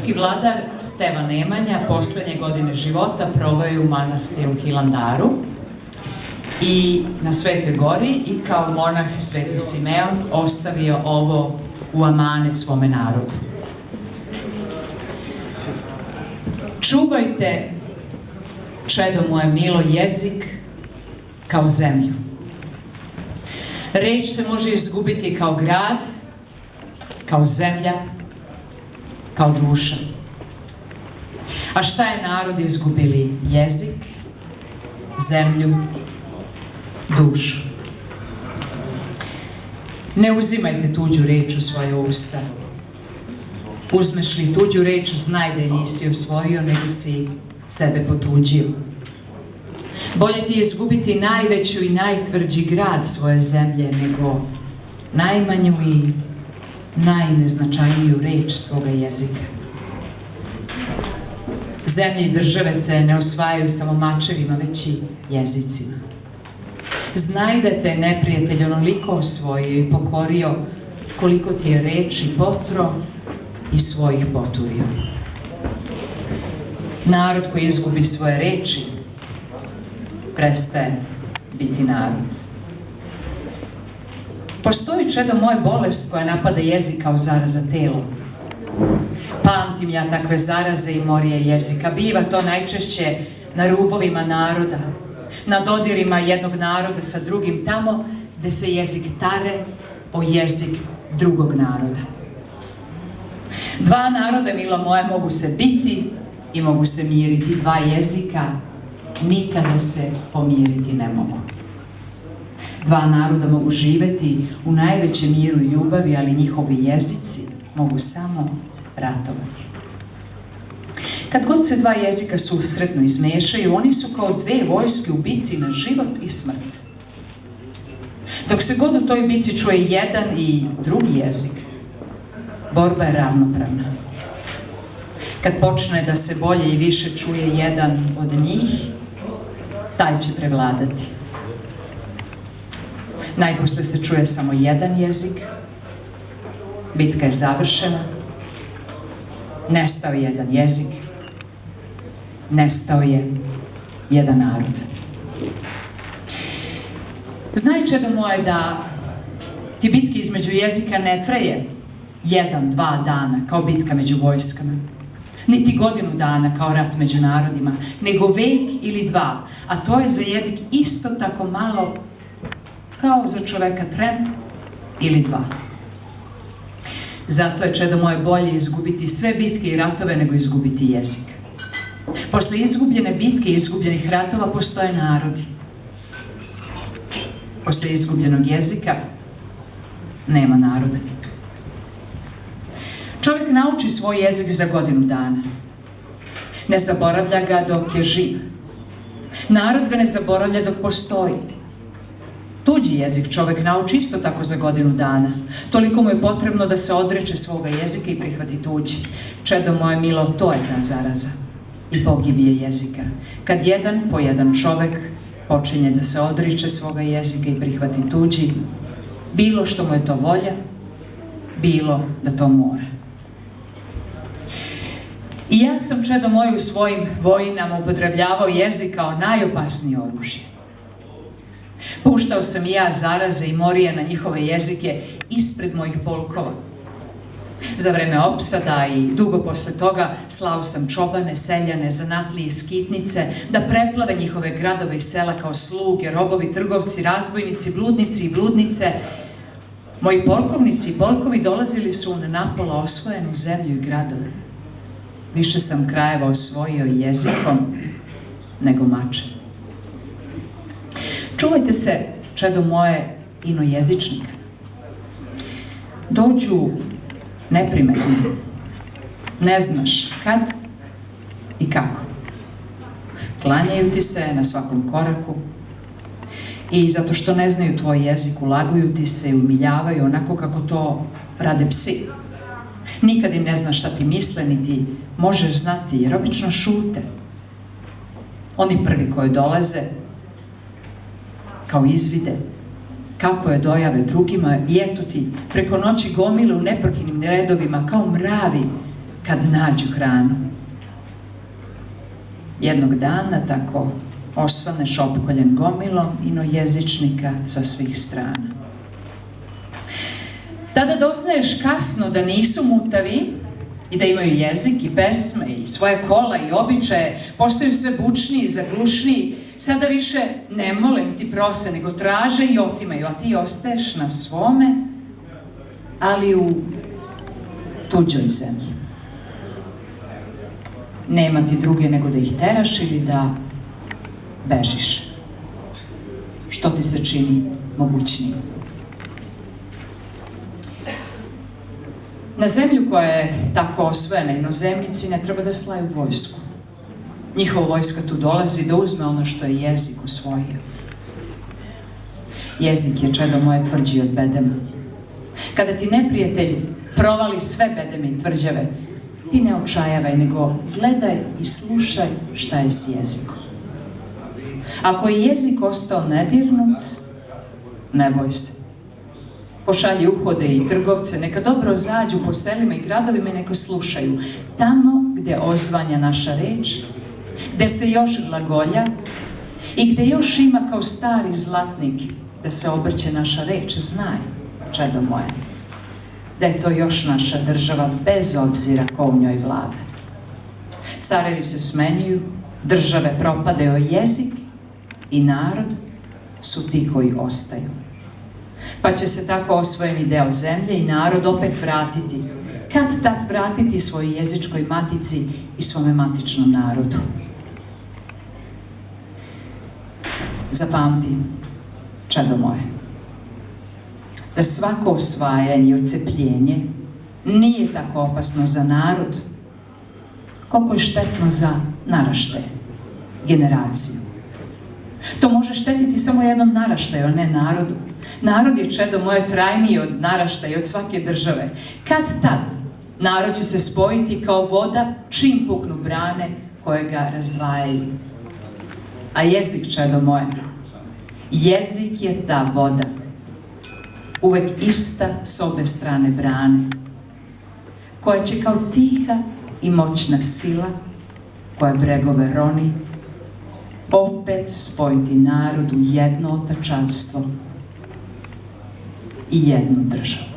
Srpski vladar Stevan Nemanja poslednje godine života proveo je u manastiru Hilandaru i na Svetoj gori i kao monah Sveti Simeon ostavio ovo u amanet svome narodu. Čuvajte, čedo moje milo, jezik kao zemlju. Reč se može izgubiti kao grad, kao zemlja, kao duša. A šta je narod izgubili? Jezik, zemlju, dušu. Ne uzimajte tuđu reč u svoje usta. Uzmeš li tuđu reč, znaj da je nisi osvojio, nego si sebe potuđio. Bolje ti je izgubiti najveću i najtvrđi grad svoje zemlje, nego najmanju i najneznačajniju reč svoga jezika. Zemlje i države se ne osvajaju samo mačevima, već i jezicima. Znaj da te neprijatelj onoliko osvojio i pokorio koliko ti je reči potro i svojih poturio. Narod koji izgubi svoje reči prestaje biti narod. Postoji, čedo moje, bolest koja napada jezik kao zaraza telo. Pamtim ja takve zaraze i morije jezika. Biva to najčešće na rubovima naroda, na dodirima jednog naroda sa drugim, tamo gde se jezik tare o jezik drugog naroda. Dva naroda, milo moje, mogu se biti i mogu se miriti. Dva jezika nikada se pomiriti ne mogu. Dva naroda mogu živeti u najvećem miru i ljubavi, ali njihovi jezici mogu samo ratovati. Kad god se dva jezika susretnu i izmešaju, oni su kao dve vojske u bici na život i smrt. Dok se god u toj bici čuje jedan i drugi jezik, borba je ravnopravna. Kad počne da se bolje i više čuje jedan od njih, taj će prevladati. Najposle se čuje samo jedan jezik, bitka je završena, nestao je jedan jezik, nestao je jedan narod. Znaj, čedo moje, da ti bitke između jezika ne traje 1-2 dana kao bitka među vojskama, niti godinu dana kao rat među narodima, nego vek ili dva, a to je za jezik isto tako malo kao za čoveka tren ili dva. Zato je, čedo moje, bolje izgubiti sve bitke i ratove nego izgubiti jezik. Posle izgubljene bitke i izgubljenih ratova postoje narodi. Posle izgubljenog jezika nema naroda. Čovjek nauči svoj jezik za godinu dana. Ne zaboravlja ga dok je živ. Narod ga ne zaboravlja dok postoji. Tuđi jezik čovjek nauči isto tako za godinu dana. Toliko mu je potrebno da se odreče svoga jezika i prihvati tuđi. Čedo moje milo, to je ta zaraza i pogibije jezika. Kad jedan po jedan čovjek počinje da se odriče svoga jezika i prihvati tuđi, bilo što mu je to volja, bilo da to mora. I ja sam, čedo moje, u svojim vojnama upotrebljavao jezik kao najopasnije oružje. Puštao sam i ja zaraze i morije na njihove jezike ispred mojih polkova. Za vreme opsada i dugo posle toga slao sam čobane, seljane, zanatlije i skitnice da preplave njihove gradove i sela kao sluge, robovi, trgovci, razbojnici, bludnici i bludnice. Moji polkovnici i polkovi dolazili su na napola osvojenu zemlju i gradove. Više sam krajeva osvojio jezikom nego mačem. Čuvajte se, čedo moje, inojezičnika. Dođu neprimetni. Ne znaš kad i kako. Klanjaju ti se na svakom koraku i zato što ne znaju tvoj jezik, ulaguju ti se i umiljavaju onako kako to rade psi. Nikad im ne znaš šta ti misle, niti možeš znati, jer obično šute. Oni prvi koji dolaze, kao izvide, kako je dojave drugima, i eto ti preko noći gomile u neprekinim redovima, kao mravi, kad nađu hranu. Jednog dana tako osvaneš opkoljen gomilom inojezičnika sa svih strana. Tada doznaješ kasno da nisu mutavi i da imaju jezik i pesme i svoje kola i običaje, postaju sve bučniji i zaglušniji, sada više ne mole niti prose, nego traže i otimaju, a ti ostaješ na svome, ali u tuđoj zemlji. Nema ti druge nego da ih teraš ili da bežiš. Što ti se čini mogućnije? Na zemlju koja je tako osvojena, inozemnici ne treba da slaju vojsku. Njihova vojska tu dolazi da uzme ono što je jezik osvojio. Jezik je, čedo moje, tvrđi od bedema. Kada ti neprijatelj provali sve bedeme i tvrđave, ti ne očajavaj, nego gledaj i slušaj šta je s jezikom. Ako je jezik ostao nedirnut, ne boj se. Pošalji uhode i trgovce, neka dobro zađu po selima i gradovima i neka slušaju. Tamo gde ozvanja naša reč, gde se još glagolja i gde još ima kao stari zlatnik da se obrće naša reč, znaj, čedo moje, da je to još naša država bez obzira ko u njoj vlada. Carevi se smenjuju, države propadaju, a jezik i narod su ti koji ostaju. Pa će se tako osvojeni deo zemlje i narod opet vratiti, kad tad vratiti svojoj jezičkoj matici i svome matičnom narodu. Zapamti, čedo moje, da svako osvajanje i odcepljenje nije tako opasno za narod koliko je štetno za naraštaje, generaciju. To može štetiti samo jednom naraštaju, a ne narodu. Narod je, čedo moje, trajniji od naraštaja, od svake države. Kad tad narod će se spojiti kao voda čim puknu brane koje ga razdvajaju. A jezik, čedo moje, jezik je ta voda, uvek ista s obe strane brane, koja će kao tiha i moćna sila, koja bregove roni, opet spojiti narod u jedno otačanstvo i jednu državu.